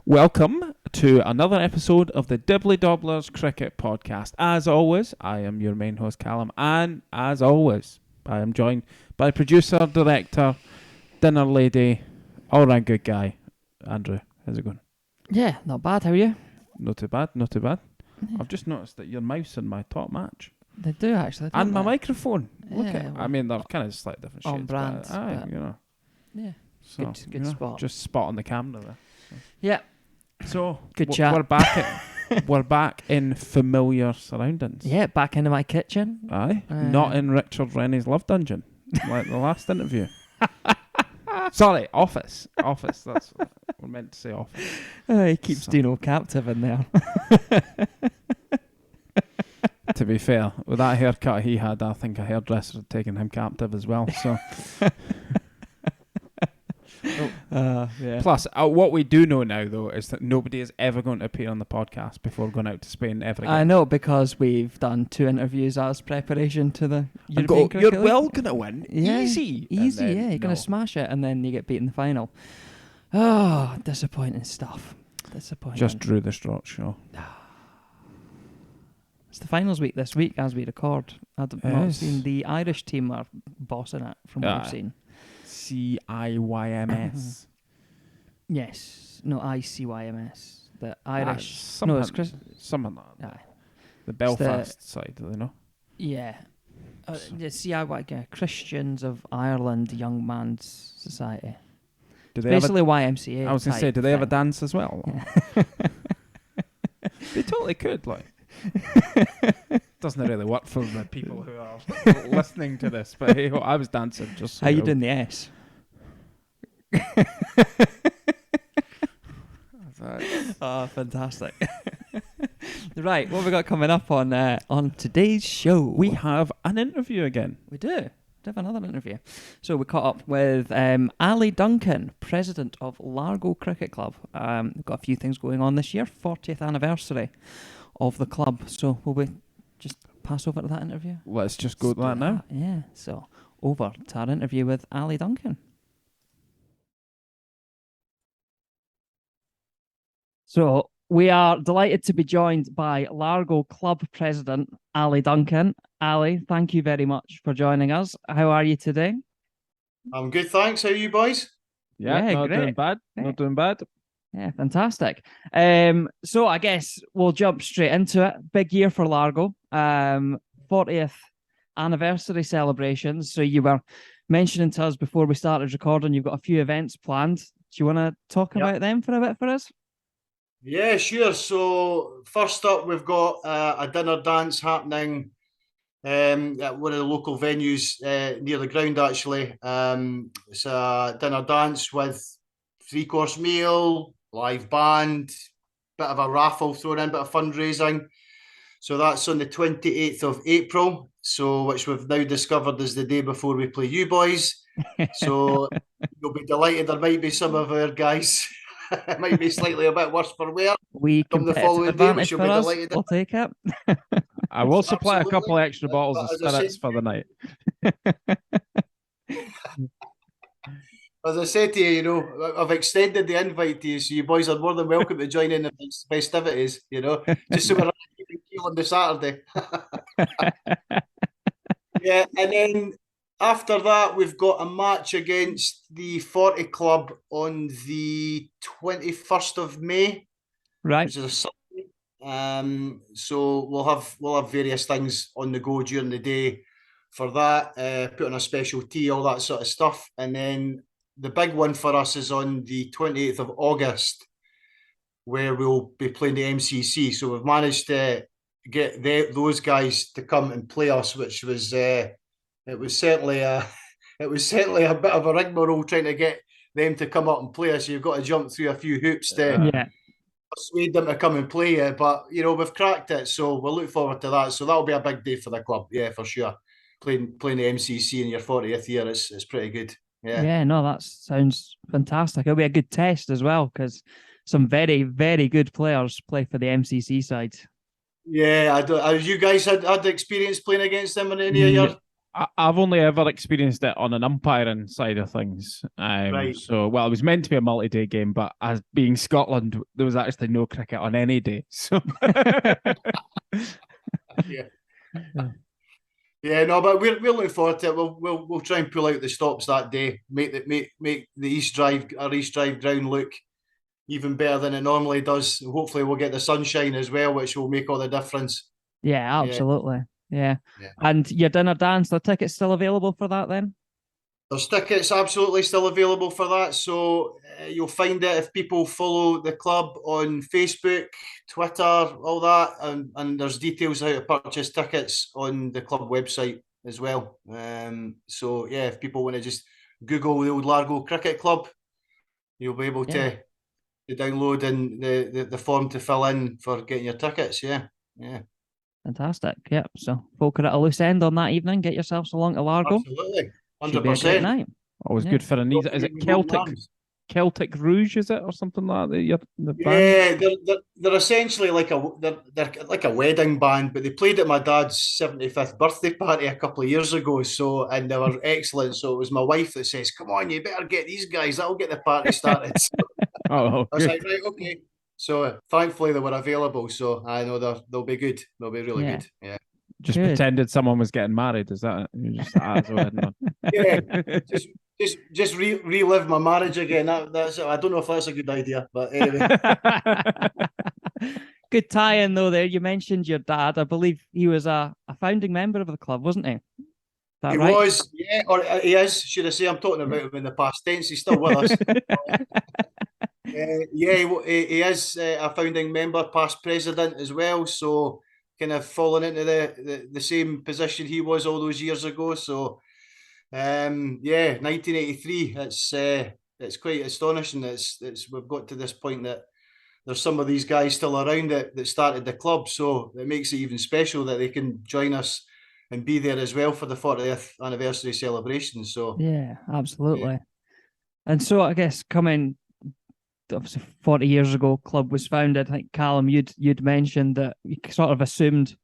Welcome to another episode of the Dibbly Dobblers Cricket Podcast. As always, I am your main host, Callum, and as always, I am joined by producer, director, dinner lady, all-round good guy, Andrew. How's it going? Yeah, not bad. How are you? Not too bad, not too bad. Yeah. I've just noticed that your mouse in my top match. They do actually. And my they? microphone. Look Yeah, at, I mean, they're kind of slightly different shades. On brand, But, aye, but- you know. Yeah, So, good you know, spot. Just spot on the camera there. Yeah, So, Good chat. We're back in familiar surroundings. yeah. Back into my kitchen. Aye, not in Richard Rennie's Love Dungeon, like the last interview. Sorry, office. That's what we're meant to say. Office. He keeps Dino captive in there. To be fair, with that haircut he had, I think a hairdresser had taken him captive as well. So, Yeah. plus, what we do know now though is that nobody is ever going to appear on the podcast before going out to Spain ever again. I know, because we've done 2 interviews as preparation to the And European go, Cricket you're League." well going to win. Yeah, Easy. Easy, And then, yeah. You're going no. to smash it, and then you get beat in the final. Oh, disappointing stuff. Disappointing. Just drew the straw show. It's the finals week this week as we record. I've not Yes. seen the Irish team are bossing it from what I've Aye. seen. CIYMS. Yes. No, ICYMS. The Irish. something, No, it's Chris. something like that. Aye. The Belfast side, do they know? Yeah. The CIY, Christians of Ireland Young Man's Society. Do they have Basically YMCA. I was going to say, type do they have a thing. dance as well? Yeah. They totally could, like. Doesn't really work for the people who are listening to this, but hey, I was dancing just so How you know. doing the S? Oh, fantastic. Right, what have we got coming up on today's show? We have an interview again. We do. We have another interview. So we caught up with Ally Duncan, president of Largo Cricket Club. We've got a few things going on this year, 40th anniversary of the club. So will we just pass over to that interview? Let's just go to that now. Yeah, so over to our interview with Ally Duncan. So we are delighted to be joined by Largo Club President Ally Duncan. Ally, thank you very much for joining us. How are you today? I'm good, thanks. How are you boys? Yeah, not great. doing bad. Yeah. Not doing bad. Yeah, fantastic. So I guess we'll jump straight into it. Big year for Largo. 40th anniversary celebrations. So you were mentioning to us before we started recording, you've got a few events planned. Do you want to talk Yep. about them for a bit for us? Yeah, sure. So first up, we've got a dinner dance happening at one of the local venues near the ground, actually. It's a dinner dance with 3-course meal, live band, bit of a raffle thrown in, bit of fundraising. So that's on the 28th of April, so which we've now discovered is the day before we play you boys. So you'll be delighted. There might be some of our guys. It might be slightly a bit worse for wear. We Come the competitive following day, advantage which you'll for be us. delighted. We'll take it. I will supply a couple Absolutely. extra bottles of But as I spirits said- for the night. As I said to you, you know, I've extended the invite to you, so you boys are more than welcome to join in the festivities, you know, just so we're not even keel on the Saturday. Yeah, and then after that, we've got a match against the 40 Club on the 21st of May, Right. which is a Sunday. So we'll have various things on the go during the day for that, put on a special tea, all that sort of stuff. And then the big one for us is on the 28th of August, where we'll be playing the MCC. So we've managed to get those guys to come and play us, which was it was certainly a bit of a rigmarole trying to get them to come up and play us. You've got to jump through a few hoops to Yeah. persuade them to come and play you. But you know, we've cracked it, so we'll look forward to that. So that'll be a big day for the club, yeah, for sure. Playing the MCC in your 40th year is pretty good. Yeah. Yeah, no, that sounds fantastic. It'll be a good test as well, because some very, very good players play for the MCC side. Yeah, you guys had experience playing against them in any of your I've only ever experienced it on an umpiring side of things. Right. So, well, it was meant to be a multi-day game, but as being Scotland, there was actually no cricket on any day. So, Yeah. Yeah, no, but we're looking forward to it. We'll try and pull out the stops that day, make the East Drive ground look even better than it normally does. Hopefully, we'll get the sunshine as well, which will make all the difference. Yeah, Yeah, absolutely. Yeah. yeah. And your dinner dance, the tickets still available for that then? There's tickets absolutely still available for that. So you'll find it if people follow the club on Facebook, Twitter, all that. And there's details how to purchase tickets on the club website as well. So, yeah, if people want to just Google the old Largo Cricket Club, you'll be able Yeah. to download and the form to fill in for getting your tickets. Yeah, yeah. Fantastic. Yep. So folk are at a loose end on that evening. Get yourselves along to Largo. Absolutely. Should be a great 100%. night. always Yeah. good for a knee. Is it Celtic Rouge? Is it or something like that? The band? Yeah, they're essentially like they're like a wedding band, but they played at my dad's 75th birthday party a couple of years ago. So and they were excellent. So it was my wife that says, "Come on, you better get these guys. That'll get the party started." So Oh, I was good. like, "Right, okay." So thankfully they were available. So I know they'll be good. They'll be really Yeah. good. Yeah. Just Good. pretended someone was getting married. Is that it? You just as a wedding on. Yeah, just relive my marriage again. That's I don't know if that's a good idea, but anyway. Good tie-in though there. You mentioned your dad. I believe he was a founding member of the club, wasn't he? Is that He right? was, yeah, or he is, should I say? I'm talking about him in the past tense. He's still with us. Yeah, he is a founding member, past president as well. So kind of falling into the same position he was all those years ago. So yeah, 1983. It's quite astonishing. It's we've got to this point that there's some of these guys still around that started the club. So it makes it even special that they can join us and be there as well for the 40th anniversary celebration. So Yeah, absolutely. yeah. And so I guess coming obviously 40 years ago, club was founded. I think Callum, you'd mentioned that you sort of assumed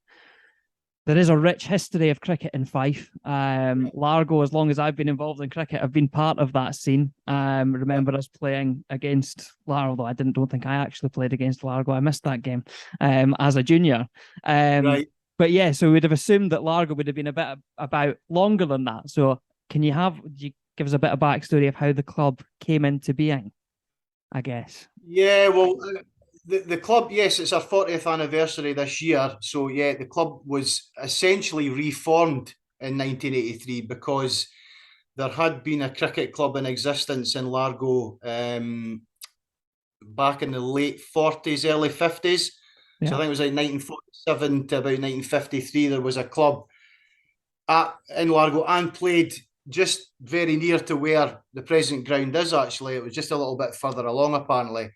there is a rich history of cricket in Fife. Largo, as long as I've been involved in cricket, I've been part of that scene. Remember us playing against Largo, although I don't think I actually played against Largo. I missed that game as a junior. Right. But yeah, so we'd have assumed that Largo would have been a bit about longer than that. So do you give us a bit of backstory of how the club came into being, I guess? Yeah, well, the club, yes, it's our 40th anniversary this year. So, yeah, the club was essentially reformed in 1983 because there had been a cricket club in existence in Largo back in the late 40s, early 50s. So I think it was like 1947 to about 1953. There was a club in Largo and played just very near to where the present ground is. Actually, it was just a little bit further along, apparently.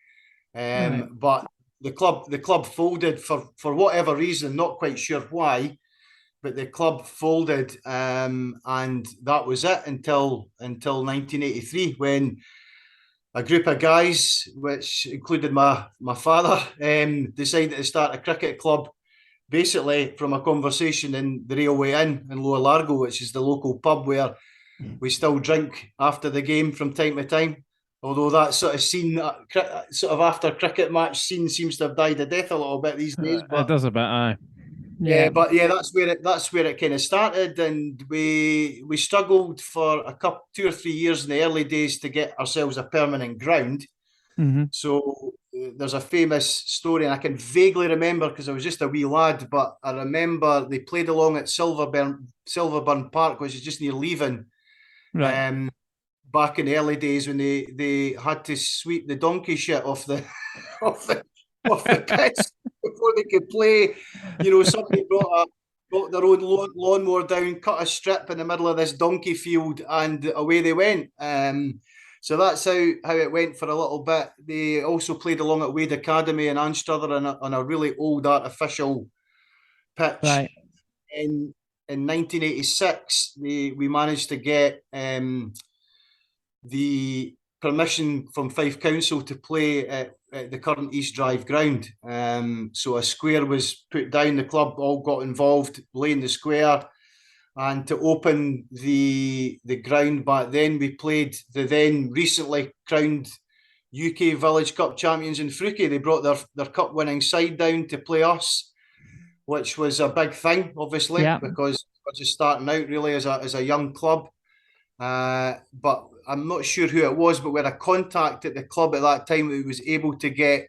Right. But the club folded for whatever reason, not quite sure why, but the club folded, and that was it until 1983 when a group of guys, which included my father, decided to start a cricket club. Basically, from a conversation in the Railway Inn in Lower Largo, which is the local pub where we still drink after the game from time to time. Although that sort of scene, sort of after cricket match scene, seems to have died a death a little bit these days. It But does a bit, aye. Yeah. but yeah, that's where it kind of started, and we struggled for 2 or 3 years in the early days to get ourselves a permanent ground. Mm-hmm. So there's a famous story, and I can vaguely remember because I was just a wee lad, but I remember they played along at Silverburn Park, which is just near Leven. Right. Back in the early days when they had to sweep the donkey shit off the off the off the pitch before they could play. Somebody brought their own lawnmower down, cut a strip in the middle of this donkey field, and away they went. So that's how it went for a little bit. They also played along at Wade Academy in Anstruther on a really old artificial pitch. Right. In 1986, we managed to get the permission from Fife Council to play at the current East Drive ground. So a square was put down. The club all got involved, laying the square. And to open the ground back then, we played the then recently crowned UK Village Cup champions in Fruki. They brought their cup winning side down to play us, which was a big thing, obviously, Yeah. because we're just starting out really as a young club. But I'm not sure who it was, but we had a contact at the club at that time who was able to get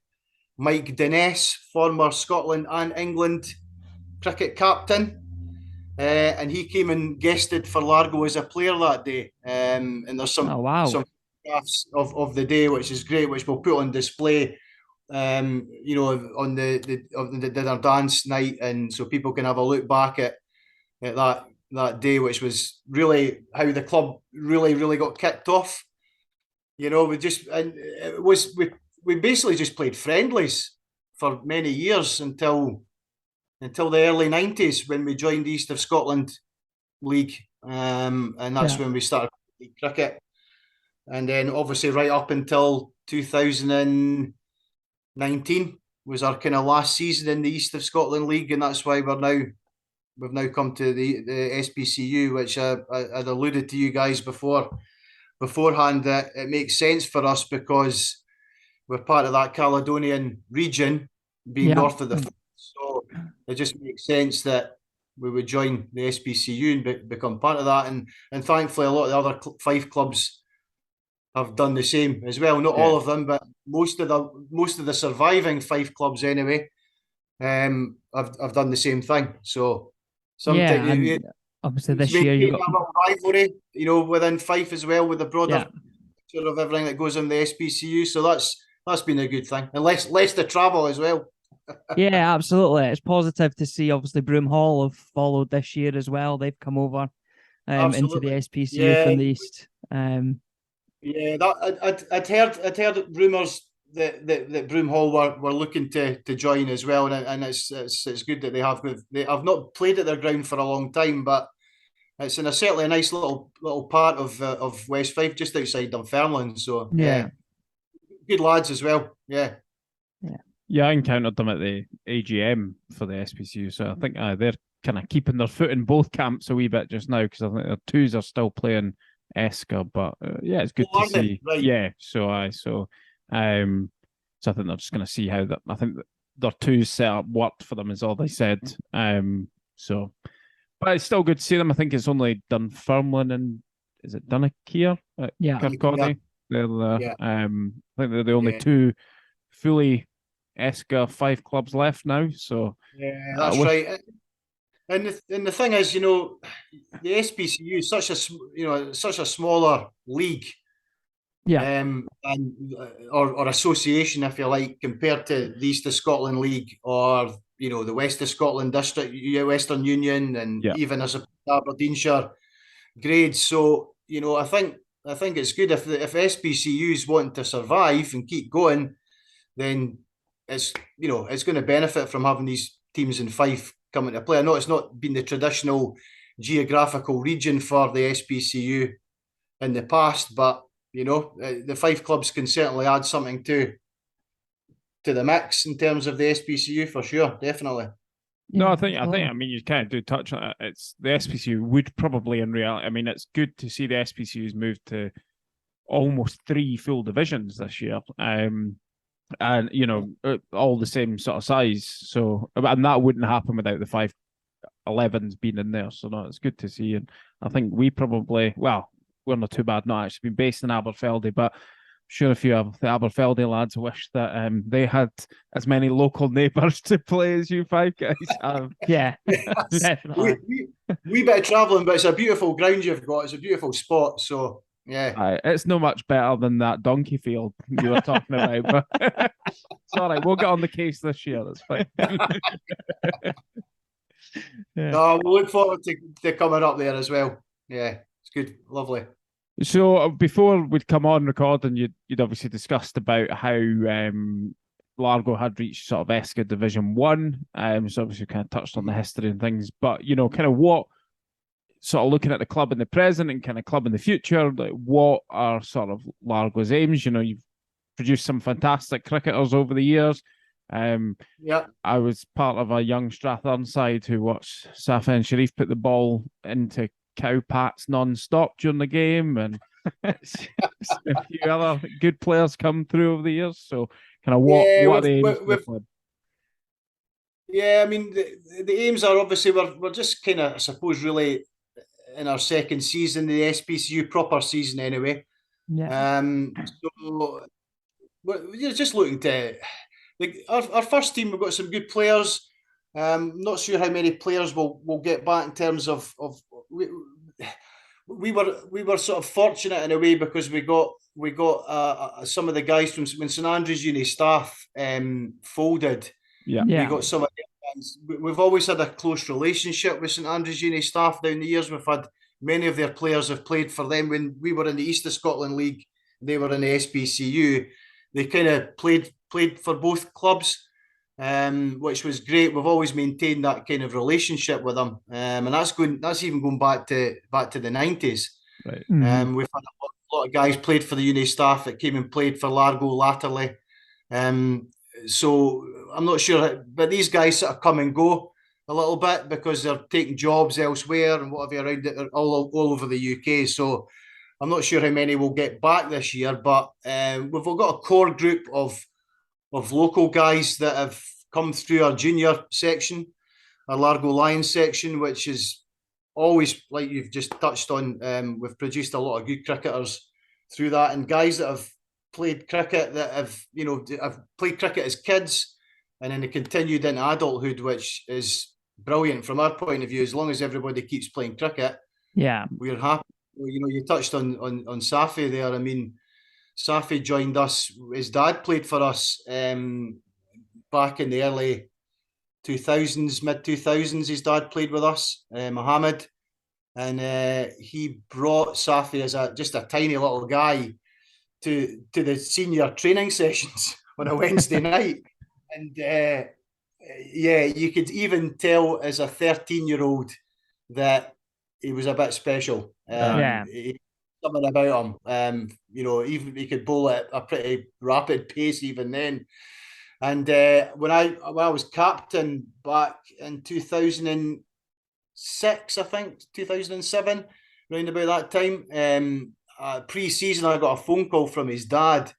Mike Denness, former Scotland and England cricket captain. And he came and guested for Largo as a player that day. And there's Oh, wow. some photographs of the day, which is great, which we'll put on display. On the dinner dance night, and so people can have a look back at that day, which was really how the club really got kicked off. We basically just played friendlies for many years until the early 90s when we joined the East of Scotland League, and that's when we started cricket, and then obviously right up until 2019 was our kind of last season in the East of Scotland League, and that's why we've now come to the SPCU, which I'd alluded to you guys beforehand, that it makes sense for us because we're part of that Caledonian region, being north of the Firth. So it just makes sense that we would join the SPCU and become part of that. And thankfully, a lot of the other Fife clubs have done the same as well. Not all of them, but most of the surviving Fife clubs anyway, have done the same thing. So sometimes obviously this year you got a rivalry, within Fife as well, with the broader sort of everything that goes in the SPCU. So that's been a good thing, and less to travel as well. Yeah, absolutely. It's positive to see. Obviously, Broome Hall have followed this year as well. They've come over into the SPCU from the East. I'd heard rumours that Broome Hall were looking to join as well, and it's good that they have. I've not played at their ground for a long time, but it's certainly a nice little part of West Fife, just outside Dunfermline. So good lads as well. Yeah. Yeah, I encountered them at the AGM for the SPCU, so I think they're kind of keeping their foot in both camps a wee bit just now, because I think their twos are still playing Esker, but it's good to see. Right. Yeah, so I think they're just going to see how that. I think their twos setup worked for them, is all they said. But it's still good to see them. I think it's only Dunfermline and is it Dunakeer? Kirkcaldy. I think they're the only two fully Esker Fife clubs left now. So that's right. And the thing is, the SPCU is such a smaller league, or association, if you like, compared to the East of Scotland League or the West of Scotland District, Western Union, and even as a Aberdeenshire grade. So I think it's good if SPCUs want to survive and keep going, then it's going to benefit from having these teams in Fife coming to play. I know it's not been the traditional geographical region for the SPCU in the past, but the Fife clubs can certainly add something to the mix in terms of the SPCU for sure, definitely. No, I think you kind of do touch on it. It's the SPCU would probably, in reality, I mean, it's good to see the SPCU's moved to almost 3 full divisions this year. And all the same sort of size. So, and that wouldn't happen without the 511s being in there. So no, it's good to see. And I think we probably, we're not too bad not actually been based in Aberfeldy, but I'm sure a few of the Aberfeldy lads wish that they had as many local neighbours to play as you 5 guys have. Definitely. We bit of travelling, but it's a beautiful ground you've got. It's a beautiful spot. So yeah, it's no much better than that donkey field you were talking about, but it's all right. We'll get on the case this year. That's fine. No, we'll look forward to coming up there as well. Yeah, it's good, lovely. So before we'd come on recording, you'd obviously discussed about how Largo had reached sort of Esker Division 1. So obviously kind of touched on the history and things, but kind of what sort of looking at the club in the present and kind of club in the future, like what are sort of Largo's aims? You've produced some fantastic cricketers over the years. Yeah. I was part of a young Strathern side who watched Safa and Sharif put the ball into cow pats non-stop during the game, and a few other good players come through over the years. So, kind of what are the aims for the club? Yeah, I mean, the aims are obviously we're just kind of, I suppose, really in our second season, the SPCU proper season anyway. Yeah. So we're just looking to like our first team. We've got some good players. Not sure how many players we'll get back in terms of we were sort of fortunate in a way because we got some of the guys from when St Andrews Uni staff folded. Yeah. We got some of the guys. We've always had a close relationship with St Andrews Uni staff down the years. We've had many of their players have played for them when we were in the East of Scotland League. They were in the SPCU. They kind of played for both clubs, which was great. We've always maintained that kind of relationship with them, and that's even going back to the 90s. Right. We've had a lot of guys played for the uni staff that came and played for Largo latterly. So I'm not sure, but these guys sort of come and go a little bit because they're taking jobs elsewhere and whatever around it, all over the UK. So I'm not sure how many we'll get back this year, but we've got a core group of local guys that have come through our junior section, our Largo Lions section, which is always, like you've just touched on, we've produced a lot of good cricketers through that, and guys that have played cricket that have played cricket as kids and then they continued into adulthood, which is brilliant from our point of view. As long as everybody keeps playing cricket, we're happy. You touched on Safi there. I mean, Safi joined us. His dad played for us back in the early 2000s, mid 2000s. His dad played with us, Mohammed, and he brought Safi as just a tiny little guy to the senior training sessions on a Wednesday night, and yeah, you could even tell as a 13-year-old that he was a bit special. Something about him. Even he could bowl at a pretty rapid pace even then. And when I was captain back in 2006, I think 2007, around about that time, pre-season, I got a phone call from his dad.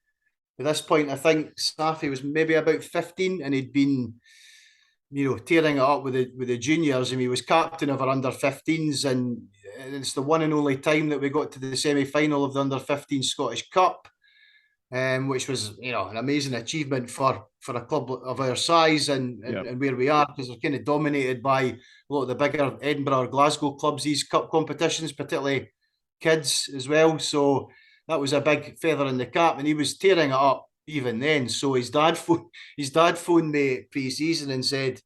At this point, I think Safi was maybe about 15, and he'd been, tearing it up with the juniors, and he was captain of our under-15s, and it's the one and only time that we got to the semi-final of the under-15 Scottish Cup, which was, an amazing achievement for a club of our size and where we are, because they're kind of dominated by a lot of the bigger Edinburgh or Glasgow clubs, these cup competitions, particularly kids as well. So that was a big feather in the cap, and he was tearing it up even then. So his dad phoned me pre-season and said,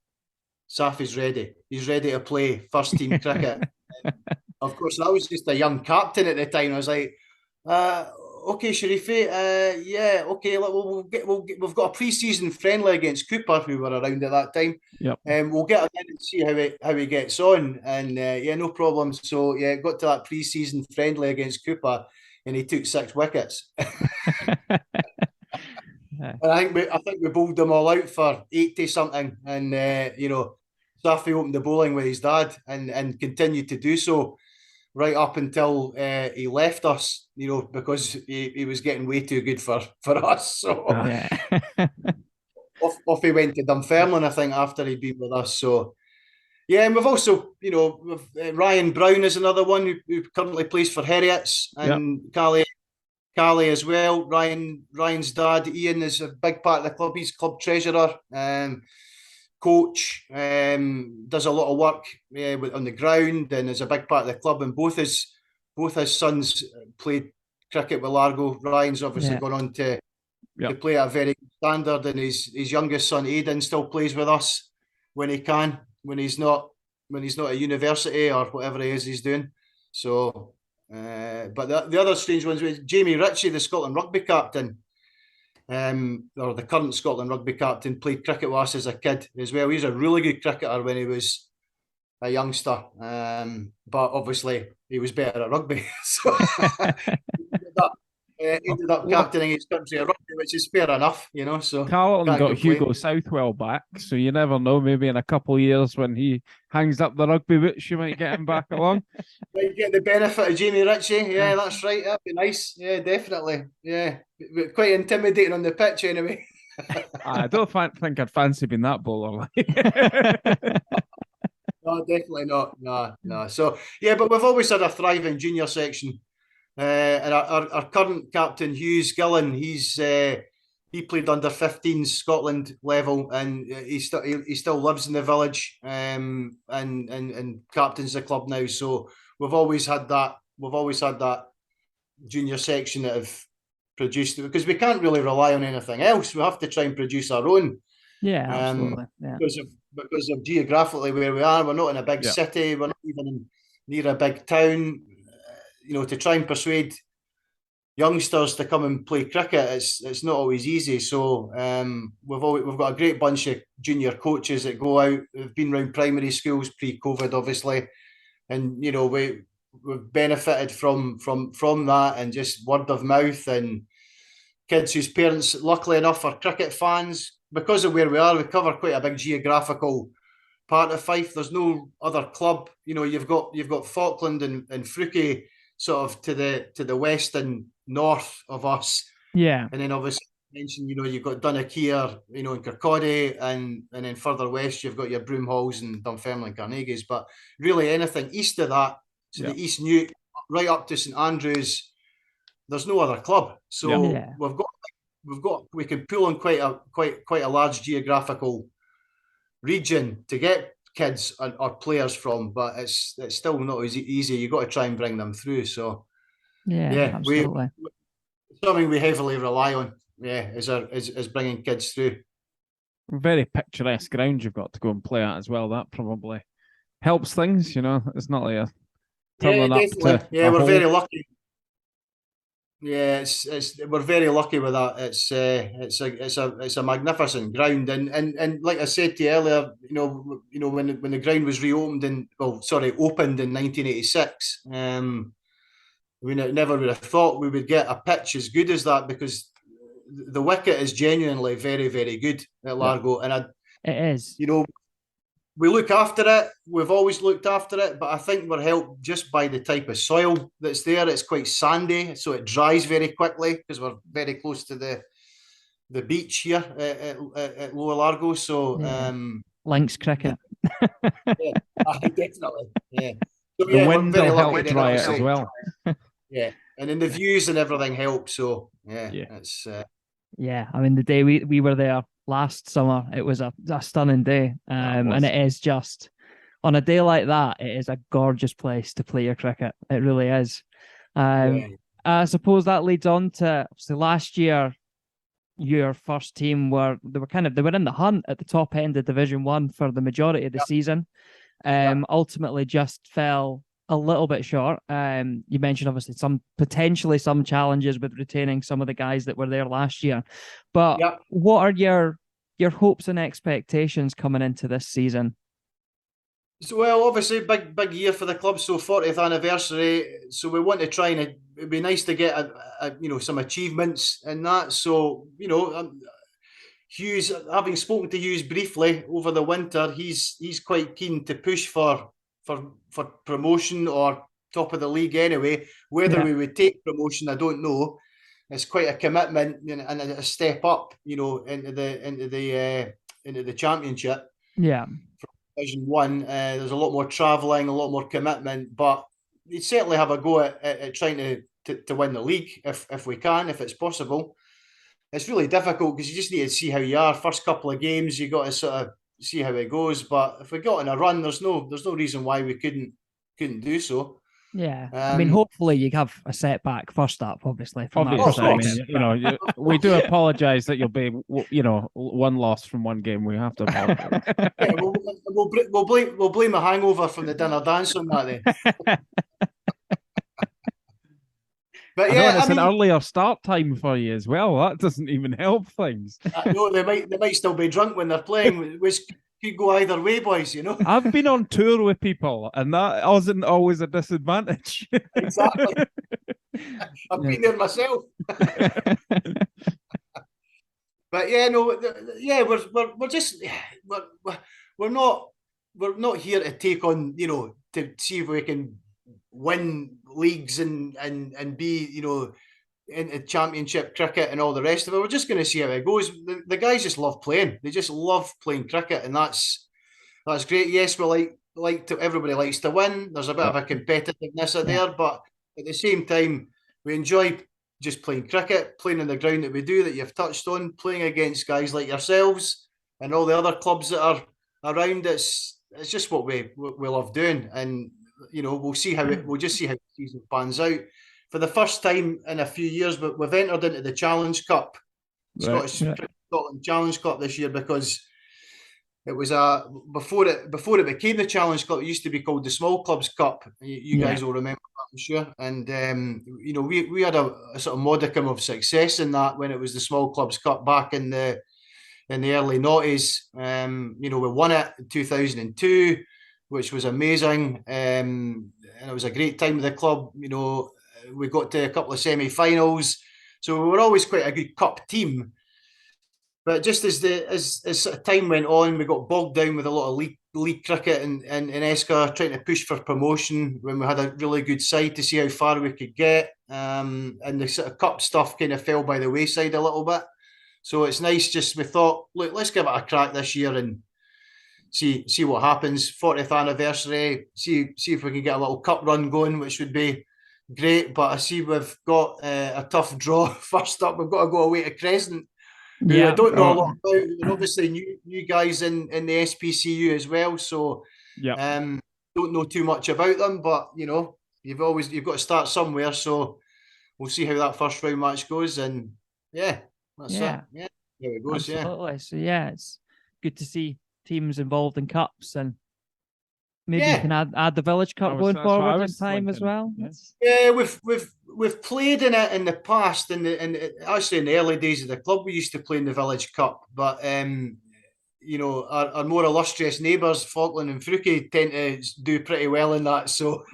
Safi's ready. He's ready to play first team cricket. Of course, I was just a young captain at the time. I was like, okay, Sharifi, yeah, okay. We've got a pre-season friendly against Cooper, who were around at that time. Yep. We'll get him in and see how he gets on. And yeah, no problem. So yeah, got to that pre-season friendly against Cooper, and he took 6 wickets. And I think we bowled them all out for 80 something, and Safi opened the bowling with his dad, and continued to do so right up until he left us, because he was getting way too good for us. So off he went to Dunfermline, I think, after he'd been with us. So yeah, and we've also, Ryan Brown is another one who currently plays for Heriots, and Callie as well. Ryan's dad, Ian, is a big part of the club. He's club treasurer, coach, does a lot of work on the ground, and is a big part of the club. And both his sons played cricket with Largo. Ryan's obviously gone on to play at a very good standard, and his youngest son Aidan still plays with us when he can, when he's not at university or whatever he's doing. So. But the other strange ones was Jamie Ritchie, the Scotland rugby captain, or the current Scotland rugby captain, played cricket with us as a kid as well. He's a really good cricketer when he was a youngster, but obviously he was better at rugby. So ended up captaining his country of rugby, which is fair enough, so Carlton can't got complain. Hugo Southwell back, so you never know. Maybe in a couple of years when he hangs up the rugby boots, you might get him back along. Might get the benefit of Jamie Ritchie. Yeah, that's right. That'd be nice. Yeah, definitely. Yeah, but quite intimidating on the pitch anyway. I don't think I'd fancy being that bowler. No, definitely not. No. So, yeah, but we've always had a thriving junior section. And our current captain, Hugh Gillen, he played under 15s Scotland level, and he still lives in the village, and captains the club now. So we've always had that. We've always had that junior section that have produced it, because we can't really rely on anything else. We have to try and produce our own. Yeah, absolutely. Yeah. Because of geographically where we are, we're not in a big city. We're not even near a big town. To try and persuade youngsters to come and play cricket, it's not always easy. So we've got a great bunch of junior coaches that go out. We've been around primary schools pre-COVID, obviously, and we've benefited from that, and just word of mouth, and kids whose parents, luckily enough, are cricket fans. Because of where we are, we cover quite a big geographical part of Fife. There's no other club. You've got Falkland and Fruchie sort of to the west and north of us. Yeah. And then obviously mentioned, you've got Dunakeer, and Kirkcaldy, and then further west you've got your Broomhalls and Dunfermline Carnegies. But really anything east of that, so the East Newt, right up to St Andrews, there's no other club. So we can pull on quite a large geographical region to get kids or players from, but it's still not as easy. You've got to try and bring them through. So absolutely. Something we heavily rely on, is bringing kids through. Very picturesque ground you've got to go and play at as well. That probably helps things, It's not like a turning up to we're very lucky. Yeah, we're very lucky with that. It's a magnificent ground, and like I said to you earlier, when the ground was opened in 1986. We never would have thought we would get a pitch as good as that, because the wicket is genuinely very, very good at Largo, and it is. We look after it. We've always looked after it, but I think we're helped just by the type of soil that's there. It's quite sandy, so it dries very quickly because we're very close to the beach here at Lower Largo. So links cricket. Definitely. Yeah. So, the wind will help dry it as well. Yeah, and then the views and everything help. So it's. I mean, the day we were there last summer, it was a stunning day, and it is just, on a day like that, it is a gorgeous place to play your cricket. It really is. I suppose that leads on to, so last year, your first team were in the hunt at the top end of Division 1 for the majority of the season. Ultimately just fell a little bit short. You mentioned obviously potentially some challenges with retaining some of the guys that were there last year. But what are your hopes and expectations coming into this season? So, well, obviously big year for the club. So 40th anniversary. So we want to try, and it'd be nice to get some achievements in that. So Hughes, having spoken to Hughes briefly over the winter, he's quite keen to push for promotion or top of the league anyway. Whether we would take promotion, I don't know. It's quite a commitment and a step up, into the championship. Yeah. From Division 1, there's a lot more travelling, a lot more commitment, but you'd certainly have a go at trying to win the league if we can, if it's possible. It's really difficult because you just need to see how you are. First couple of games, you got to sort of see how it goes. But if we got in a run, there's no reason why we couldn't do so. Yeah, I mean, hopefully you have a setback first up, obviously. We do apologise that you'll be, one loss from one game. We have to apologise. We'll blame a hangover from the dinner dance on that then. But it's an earlier start time for you as well. That doesn't even help things. No, they might still be drunk when they're playing, which could go either way, boys. I've been on tour with people, and that wasn't always a disadvantage. Exactly. I've been there myself. But yeah, no, yeah, we're just we're not here to take on, to see if we can win leagues and be, into championship cricket and all the rest of it. We're just going to see how it goes. The guys just love playing. They just love playing cricket, and that's great. Yes, we like to everybody likes to win. There's a bit of a competitiveness there, but at the same time, we enjoy just playing cricket, playing on the ground that we do, that you've touched on, playing against guys like yourselves and all the other clubs that are around. It's just what we love doing, and we'll see we'll just see how the season pans out. For the first time in a few years, but we've entered into the Challenge Cup, Scottish Scotland Challenge Cup this year, because it was before it became the Challenge Cup. It used to be called the Small Clubs Cup. You guys will remember that, I'm sure. And we had a sort of modicum of success in that when it was the Small Clubs Cup back in the early noughties. We won it in 2002, which was amazing, and it was a great time with the club. We got to a couple of semi-finals, so we were always quite a good cup team. But just as sort of time went on, we got bogged down with a lot of league cricket in Esca, trying to push for promotion when we had a really good side to see how far we could get. And the sort of cup stuff kind of fell by the wayside a little bit. So it's nice. Just we thought, look, let's give it a crack this year and see what happens. 40th anniversary. See if we can get a little cup run going, which would be great. But I see we've got a tough draw. First up, we've got to go away to Crescent. I don't know a lot about, and obviously new guys in the SPCU as well, so don't know too much about them, but you've got to start somewhere, so we'll see how that first round match goes, and that's it. Yeah, there it goes. Absolutely. So it's good to see teams involved in cups, and maybe you can add the Village Cup going forward in time as well. Yeah, we've played in it in the past, and actually in the early days of the club, we used to play in the Village Cup. But our more illustrious neighbours, Falkland and Fruki, tend to do pretty well in that. So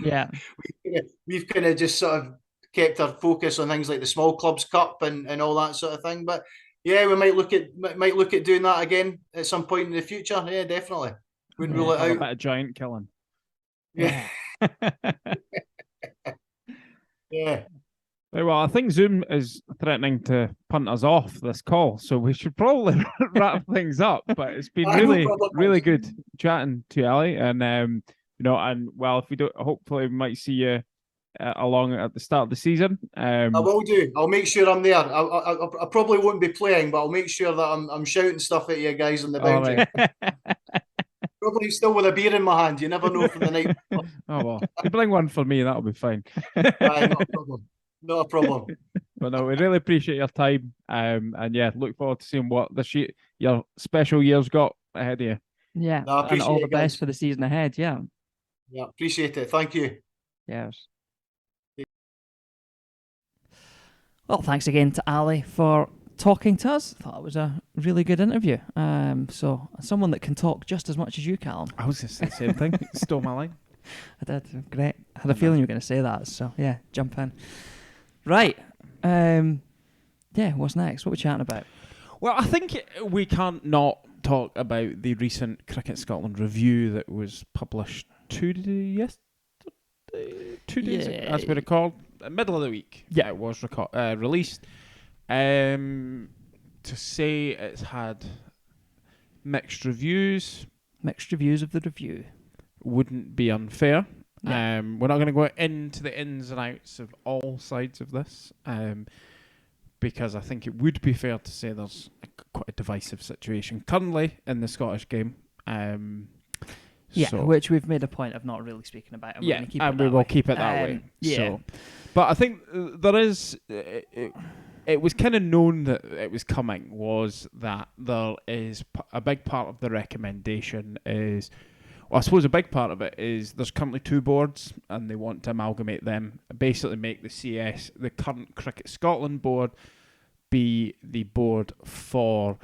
we've kind of just sort of kept our focus on things like the Small Clubs Cup and all that sort of thing. But yeah, we might look at doing that again at some point in the future. Yeah, definitely. Wouldn't rule it out. A bit of giant killing. Yeah. Yeah. Right, well, I think Zoom is threatening to punt us off this call, so we should probably wrap things up. But it's been really good chatting to you, Ally, and and if we don't, hopefully we might see you along at the start of the season. I will do. I'll make sure I'm there. I probably won't be playing, but I'll make sure that I'm shouting stuff at you guys on the boundary. Probably still with a beer in my hand. You never know for the night. Oh well, you bring one for me, that'll be fine. Not a problem. Not a problem. But no, we really appreciate your time. And look forward to seeing what your special year's got ahead of you. Yeah, and all the best for the season ahead. Yeah. Yeah, appreciate it. Thank you. Yes. Well, thanks again to Ally for talking to us. I thought it was a really good interview. So someone that can talk just as much as you, Callum. I was just saying the same thing. Stole my line. I did. Great. I had a feeling you were going to say that. So yeah, jump in. Right. What's next? What are we chatting about? Well, I think we can't not talk about the recent Cricket Scotland review that was published 2 days as we record, middle of the week. Yeah, it was released. To say it's had mixed reviews. Mixed reviews of the review wouldn't be unfair. Yeah. We're not going to go into the ins and outs of all sides of this, because I think it would be fair to say there's quite a divisive situation currently in the Scottish game. Which we've made a point of not really speaking about. And we will keep it that way. So, but I think there is. It was kind of known that it was coming. Was that there is a big part of the recommendation is. Well, I suppose a big part of it is there's currently 2 boards and they want to amalgamate them, basically make the CS, the current Cricket Scotland board, be the board for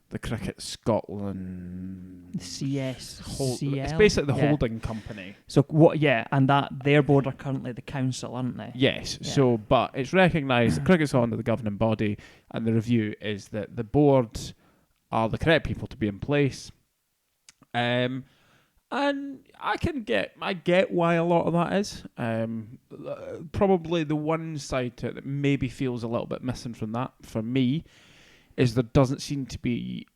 the Cricket Scotland CS. It's basically the holding company. So what? Yeah, and that their board are currently the council, aren't they? Yes. Yeah. So, but it's recognised the Cricket Scotland are the governing body, and the review is that the board are the correct people to be in place. And I get why a lot of that is. Probably the one side to it that maybe feels a little bit missing from that for me is there doesn't seem to be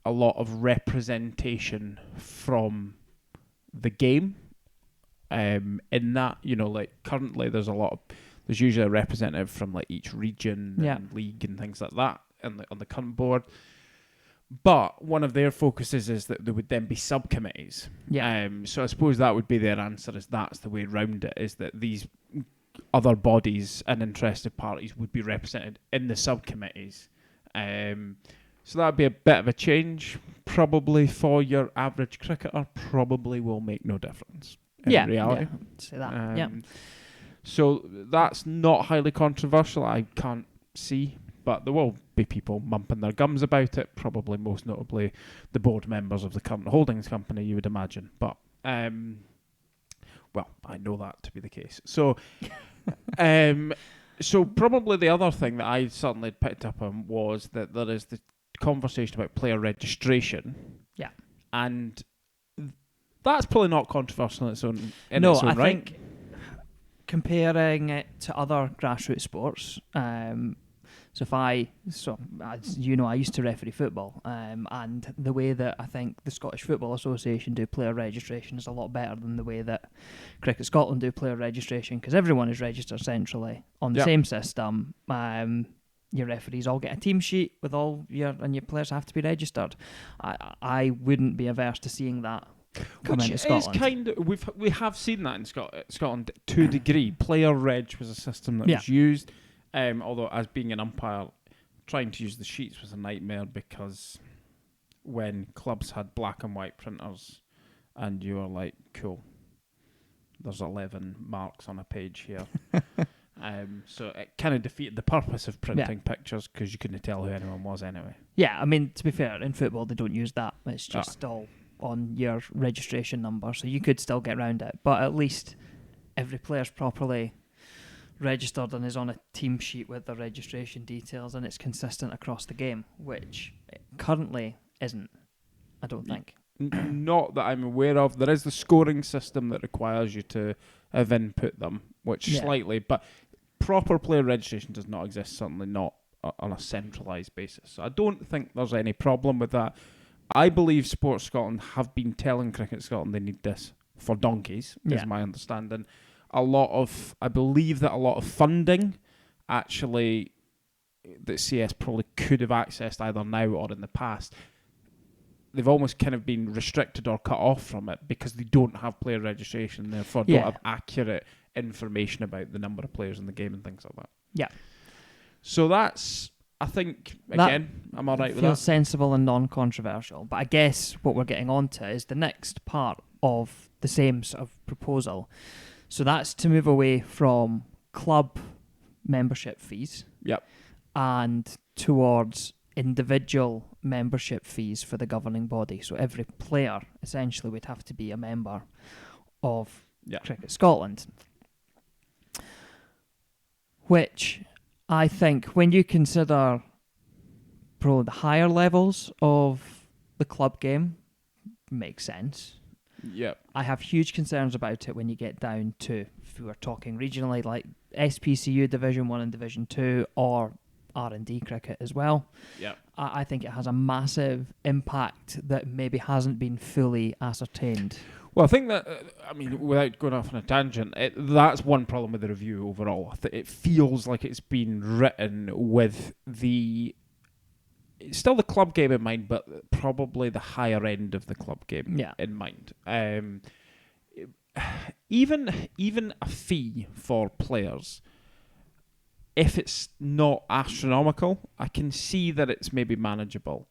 a lot of representation from the game. In that, like currently there's usually a representative from like each region and league and things like that on the current board. But one of their focuses is that there would then be subcommittees. Yeah. So I suppose that would be their answer, is that's the way around it, is that these other bodies and interested parties would be represented in the subcommittees. So that'd be a bit of a change, probably for your average cricketer, probably will make no difference in reality. Yeah, I'd say that. So that's not highly controversial, I can't see. But there will be people mumping their gums about it, probably most notably the board members of the current holdings company, you would imagine. But, well, I know that to be the case. So, so probably the other thing that I certainly picked up on was that there is the conversation about player registration. Yeah. And that's probably not controversial in its own right. I think comparing it to other grassroots sports, as you know, I used to referee football, and the way that I think the Scottish Football Association do player registration is a lot better than the way that Cricket Scotland do player registration, because everyone is registered centrally on the same system. Your referees all get a team sheet with all your players have to be registered. I wouldn't be averse to seeing that come into Scotland. We have seen that in Scotland to a degree. Player reg was a system that was used. Although, as being an umpire, trying to use the sheets was a nightmare, because when clubs had black and white printers and you were like, cool, there's 11 marks on a page here. So it kind of defeated the purpose of printing pictures, because you couldn't tell who anyone was anyway. Yeah, I mean, to be fair, in football they don't use that. It's just all on your registration number, so you could still get around it. But at least every player's properly registered and is on a team sheet with their registration details, and it's consistent across the game, which it currently isn't, I don't think. Not that I'm aware of. There is the scoring system that requires you to have input them, which slightly, but proper player registration does not exist, certainly not on a centralised basis. So I don't think there's any problem with that. I believe Sports Scotland have been telling Cricket Scotland they need this for donkeys, is my understanding. I believe that a lot of funding actually that CS probably could have accessed either now or in the past, they've almost kind of been restricted or cut off from it because they don't have player registration, therefore don't have accurate information about the number of players in the game and things like that. Yeah. So that's, I think, again, I'm all right with that. Feels sensible and non-controversial. But I guess what we're getting onto is the next part of the same sort of proposal. So that's to move away from club membership fees and towards individual membership fees for the governing body. So every player essentially would have to be a member of Cricket Scotland. Which I think, when you consider probably the higher levels of the club game, makes sense. Yep. I have huge concerns about it when you get down to, if we were talking regionally, like SPCU Division 1 and Division 2, or R&D cricket as well. Yeah, I think it has a massive impact that maybe hasn't been fully ascertained. Well, I think that, without going off on a tangent, that's one problem with the review overall. It feels like it's been written with still the club game in mind, but probably the higher end of the club game in mind. Even a fee for players, if it's not astronomical, I can see that it's maybe manageable.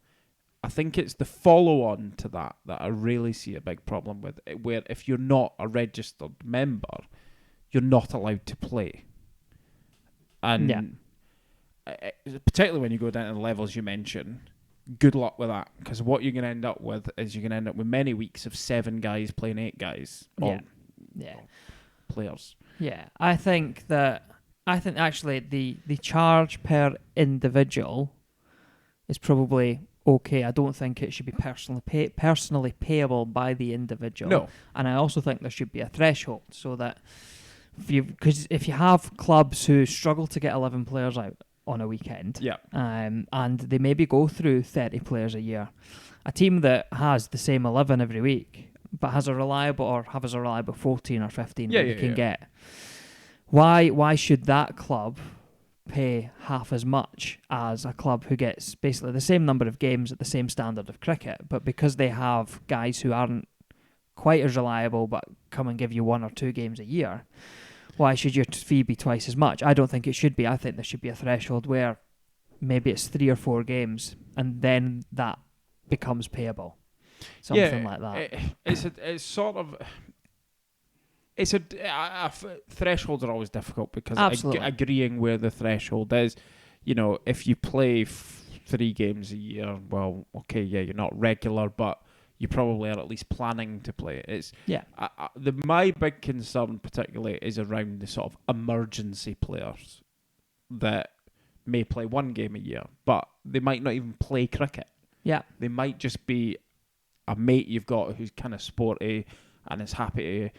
I think it's the follow-on to that I really see a big problem with, where if you're not a registered member, you're not allowed to play. And particularly when you go down to the levels you mentioned, good luck with that, because what you're going to end up with is you're going to end up with many weeks of 7 guys playing 8 guys. Yeah. Players. Yeah, I think actually the charge per individual is probably okay. I don't think it should be personally payable by the individual. No. And I also think there should be a threshold so that if you have clubs who struggle to get 11 players out on a weekend, and they maybe go through 30 players a year, a team that has the same 11 every week but has a reliable 14 or 15 that you can get, why should that club pay half as much as a club who gets basically the same number of games at the same standard of cricket, but because they have guys who aren't quite as reliable but come and give you 1 or 2 games a year, why should your fee be twice as much? I don't think it should be. I think there should be a threshold where maybe it's 3 or 4 games and then that becomes payable. Something like that. Thresholds are always difficult because agreeing where the threshold is, if you play 3 games a year, well, okay, you're not regular, but you probably are at least planning to play it. My big concern particularly is around the sort of emergency players that may play 1 game a year, but they might not even play cricket. Yeah. They might just be a mate you've got who's kind of sporty and is happy to...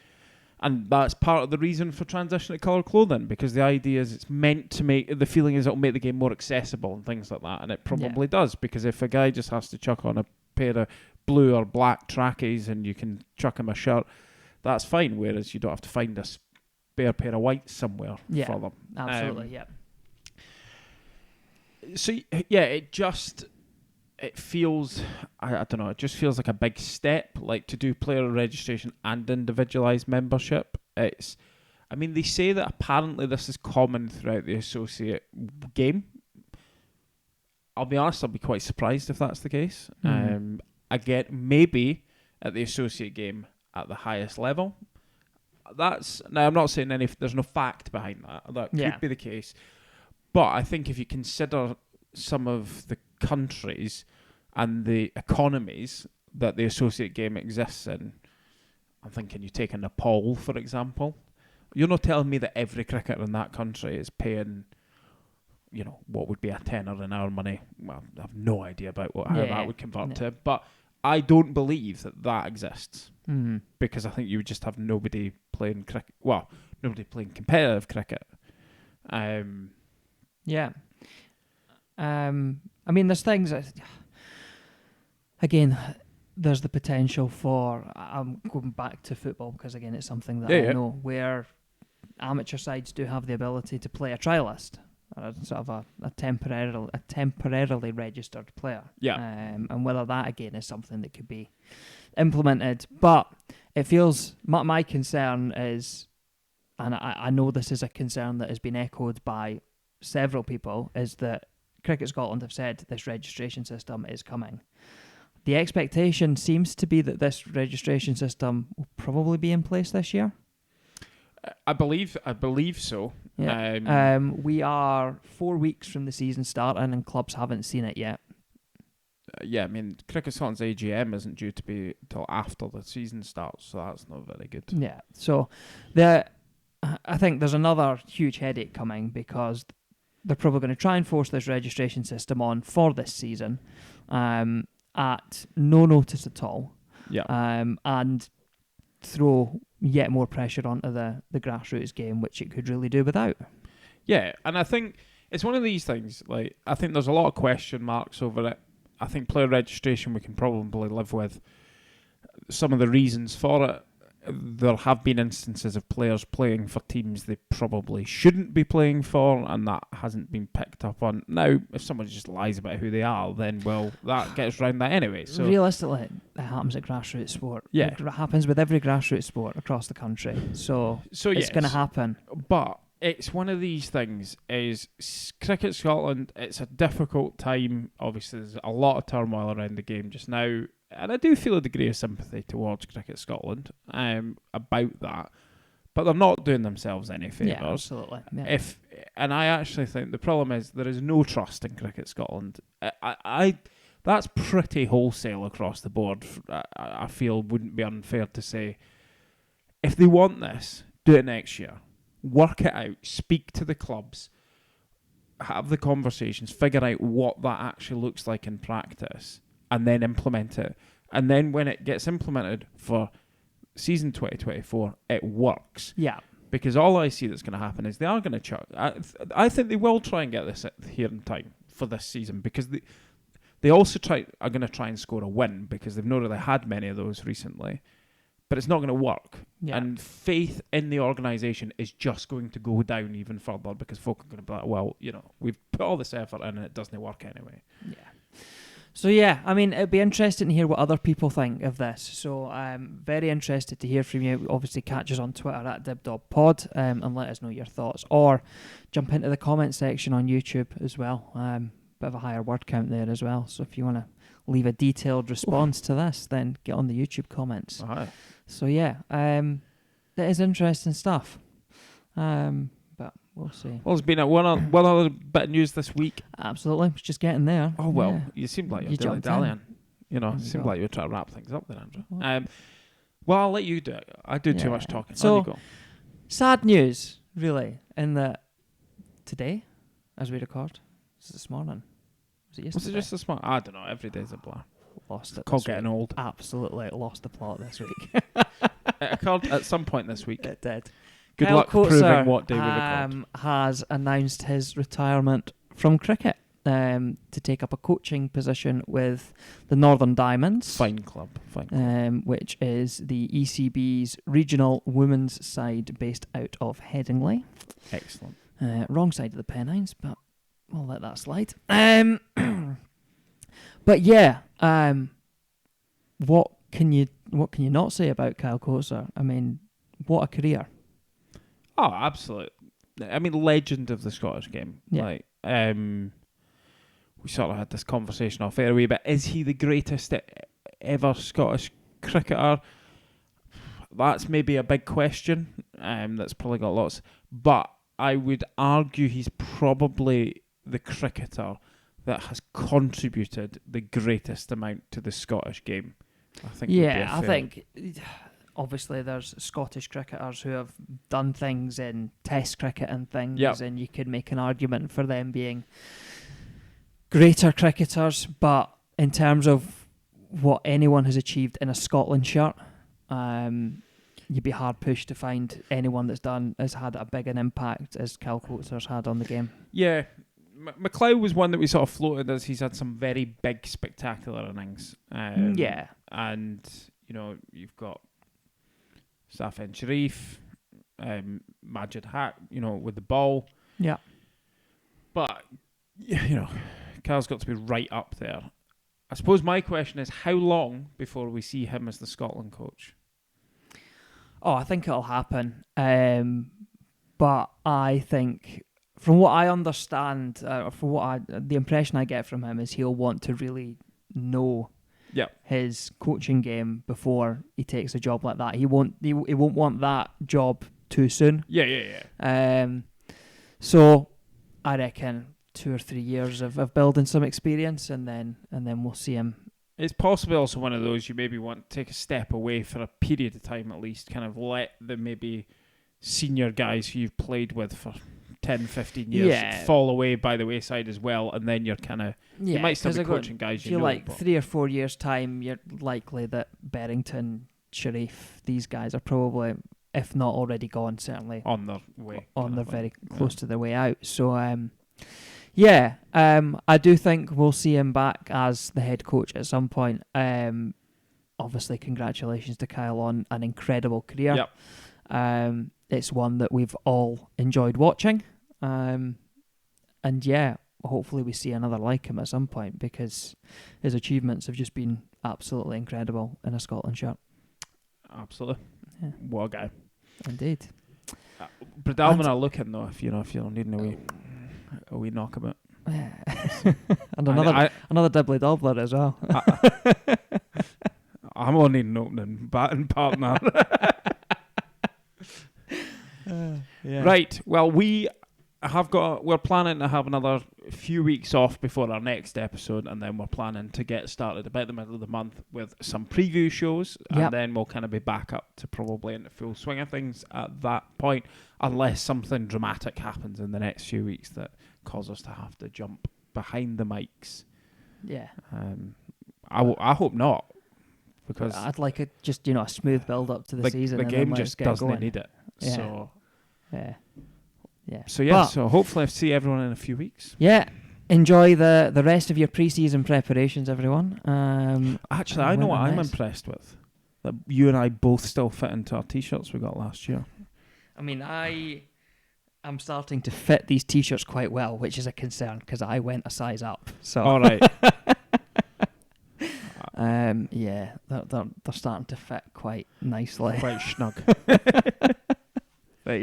And that's part of the reason for transition to colour clothing, because the idea is it's meant to make... The feeling is it'll make the game more accessible and things like that, and it probably does, because if a guy just has to chuck on a pair of blue or black trackies and you can chuck him a shirt, that's fine, whereas you don't have to find a spare pair of whites somewhere for them. Absolutely, So, it feels, I don't know, it just feels like a big step, like to do player registration and individualised membership. They say that apparently this is common throughout the associate game. I'll be honest, I'll be quite surprised if that's the case. Again, maybe at the associate game at the highest level. Now I'm not saying there's no fact behind that. That could be the case. But I think if you consider some of the countries and the economies that the associate game exists in, I'm thinking you take Nepal, for example. You're not telling me that every cricketer in that country is paying, what would be a tenner an hour money. Well, I have no idea about how that would convert to, but I don't believe that exists, because I think you would just have nobody playing cricket. Well, nobody playing competitive cricket. There's things that, again, there's the potential for, I'm going back to football because again it's something that I know, where amateur sides do have the ability to play a trialist, or sort of a temporarily registered player. And whether that again is something that could be implemented. But it feels, my concern is, and I know this is a concern that has been echoed by several people, is that Cricket Scotland have said this registration system is coming. The expectation seems to be that this registration system will probably be in place this year. I believe so. We are 4 weeks from the season starting and clubs haven't seen it yet. Cricket Scotland's AGM isn't due to be until after the season starts, so that's not very good. Yeah, so I think there's another huge headache coming, because they're probably going to try and force this registration system on for this season at no notice at all, and throw yet more pressure onto the grassroots game, which it could really do without. Yeah, and I think it's one of these things, like, I think there's a lot of question marks over it. I think player registration we can probably live with. Some of the reasons for it, there have been instances of players playing for teams they probably shouldn't be playing for, and that hasn't been picked up on. Now, if someone just lies about who they are, then, well, that gets around that anyway. So realistically, it happens at grassroots sport. Yeah. It happens with every grassroots sport across the country. So it's going to happen. But it's one of these things, is Cricket Scotland, it's a difficult time. Obviously, there's a lot of turmoil around the game just now, and I do feel a degree of sympathy towards Cricket Scotland about that. But they're not doing themselves any favours. Yeah, absolutely. Yeah. And I actually think the problem is there is no trust in Cricket Scotland. I That's pretty wholesale across the board. I feel wouldn't be unfair to say, if they want this, do it next year. Work it out. Speak to the clubs. Have the conversations. Figure out what that actually looks like in practice, and then implement it. And then when it gets implemented for season 2024, it works. Yeah. Because all I see that's going to happen is they are going to chuck. I think they will try and get this here in time for this season, because they also are going to try and score a win, because they've not really had many of those recently. But it's not going to work. Yeah. And faith in the organisation is just going to go down even further, because folk are going to be like, well, we've put all this effort in and it doesn't work anyway. Yeah. So, yeah, I mean, it'd be interesting to hear what other people think of this. So I'm very interested to hear from you. Obviously, catch us on Twitter at DibDobPod and let us know your thoughts. Or jump into the comment section on YouTube as well. Bit of a higher word count there as well. So if you want to leave a detailed response to this, then get on the YouTube comments. Aye. So, yeah, that is interesting stuff. But we'll see. Well, there's been one other bit of news this week. Absolutely. It's just getting there. Oh, well, Yeah. you seemed like You you're jumped dilly-dallying. There It you seemed go. like you were trying to wrap things up there, Andrew. What? Well, I'll let you do it. I do too Yeah. much talking. So- On you go. Sad news, really, in that today, as we record, is it this morning? Was it Was yesterday? it just a smart? I don't know. Every day's a blur. Lost it. Called this week. getting old. Absolutely lost the plot this week. It occurred at some point this week. It did. Good Kyle luck Coetzer, proving what day we record. has announced his retirement from cricket to take up a coaching position with the Northern Diamonds. Fine club. Fine club. Which is the ECB's regional women's side based out of Headingley. Excellent. Wrong side of the Pennines, but we'll let that slide. But yeah, what can you not say about Kyle Coetzer? I mean, what a career! Oh, absolutely. I mean, legend of the Scottish game. Yeah. Like, we sort of had this conversation off air a wee bit. Is he the greatest ever Scottish cricketer? That's maybe a big question. That's probably got lots. But I would argue he's probably the cricketer that has contributed the greatest amount to the Scottish game. I think. Yeah, I think obviously there's Scottish cricketers who have done things in Test cricket and things, Yep. and you could make an argument for them being greater cricketers. But in terms of what anyone has achieved in a Scotland shirt, you'd be hard pushed to find anyone has had a big an impact as Kyle Coetzer's had on the game. Yeah. McLeod was one that we sort of floated as he's had some very big, spectacular innings. Yeah. And, you've got Safin Sharif, Majid Haq, with the ball. Yeah. But, Kyle's got to be right up there. I suppose my question is, how long before we see him as the Scotland coach? Oh, I think it'll happen. But I think, from what I understand, the impression I get from him is he'll want to really know his coaching game before he takes a job like that. He won't want that job too soon. Yeah. So I reckon 2 or 3 years of building some experience, and then we'll see him. It's possibly also one of those you maybe want to take a step away for a period of time at least, kind of let the maybe senior guys who you've played with for 10, 15 years fall away by the wayside as well, and then you're kind of... you might still be coaching guys you know. Like 3 or 4 years' time, you're likely that Berrington, Sharif, these guys are probably, if not already gone, certainly on their way. Very close to their way out. So, I do think we'll see him back as the head coach at some point. Obviously, congratulations to Kyle on an incredible career. Yep. It's one that we've all enjoyed watching. And hopefully we see another like him at some point, because his achievements have just been absolutely incredible in a Scotland shirt. Absolutely. Yeah. What a guy. Indeed. Bradalman are looking though, if you're needing a wee knockabout. And another doubly doubler as well. I'm only needing an opening batting partner. Yeah. Right. Well, we're planning to have another few weeks off before our next episode, and then we're planning to get started about the middle of the month with some preview shows, and then we'll kind of be back up to probably in the full swing of things at that point, unless something dramatic happens in the next few weeks that cause us to have to jump behind the mics. Yeah. I hope not, because I'd like a smooth build up to the season. The and game then just get doesn't going. need it. Yeah. So Yeah. So hopefully I'll see everyone in a few weeks. Yeah. Enjoy the rest of your pre-season preparations, everyone. Actually, I know what I'm impressed with. That you and I both still fit into our t-shirts we got last year. I mean, I'm starting to fit these t-shirts quite well, which is a concern because I went a size up. So all right. Yeah, they're starting to fit quite nicely. Quite snug. But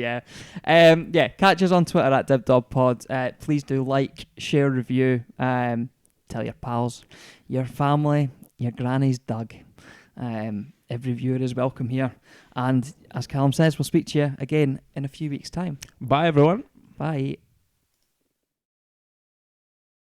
catch us on Twitter at DibDobPod. Please do like, share, review, tell your pals, your family, your granny's Doug. Every viewer is welcome here. And as Callum says, we'll speak to you again in a few weeks' time. Bye, everyone. Bye.